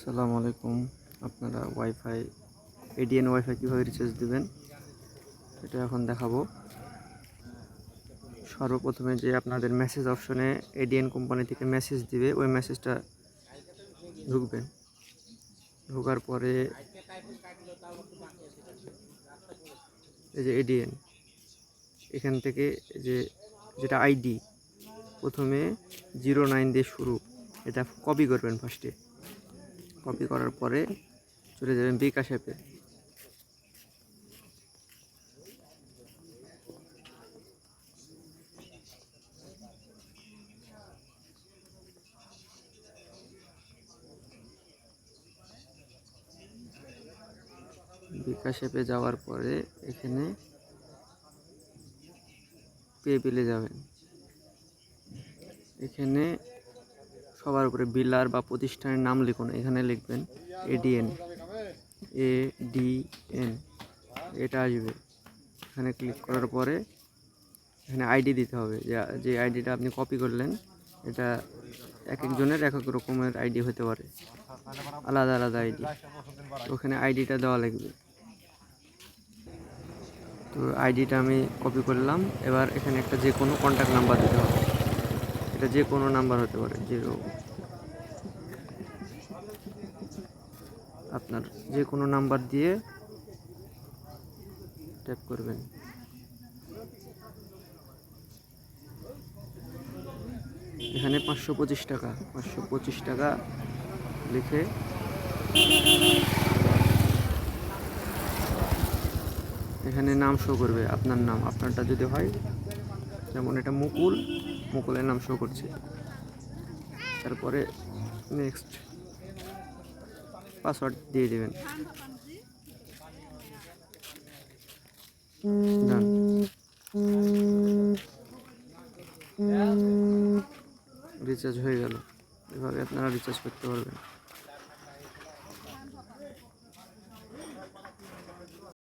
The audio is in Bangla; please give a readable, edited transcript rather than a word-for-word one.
আসসালামু আলাইকুম। আপনারা ওয়াইফাই এডিএন ওয়াইফাই কীভাবে রিচার্জ দেবেন এটা এখন দেখাবো। সর্বপ্রথমে যে আপনাদের মেসেজ অপশনে এডিএন কোম্পানি থেকে মেসেজ দিবে, ওই মেসেজটা ঢুকবেন। ঢোকার পরে এই যে এডিএন, এখান থেকে যেটা আইডি প্রথমে 09 দিয়ে শুরু, এটা কপি করবেন। ফার্স্টে কপি করার পরে চলে যাবেন বিকাশ অ্যাপে। বিকাশ অ্যাপে যাওয়ার পরে এখানে পে বিলে যাবেন। এখানে সবার উপরে বিলার বা প্রতিষ্ঠানের নাম লিখুন। এখানে লিখবেন এডিএন, এডিএন, এটা আসবে। এখানে ক্লিক করার পরে এখানে আইডি দিতে হবে। যে আইডিটা আপনি কপি করলেন, এটা এক একজনের এক এক রকমের আইডি হতে পারে, আলাদা আলাদা আইডি। তো ওখানে আইডিটা দেওয়া লাগবে। তো আইডিটা আমি কপি করলাম। এবার এখানে একটা যে কোনো কন্ট্যাক্ট নাম্বার দিতে হবে। এটা যে কোনো নাম্বার হতে পারে, আপনার যে কোনো নাম্বার দিয়ে ট্যাপ করবেন। এখানে 525 টাকা, 525 টাকা লিখে এখানে নাম শো করবে, আপনার নাম। আপনারটা যদি হয়, যেমন এটা মুকুল, মুকুলের নাম শো করছে। তারপরে নেক্সট পাসওয়ার্ড দিয়ে দেবেন। ডান। রিচার্জ হয়ে গেল। এভাবে আপনারা রিচার্জ করতে পারবেন।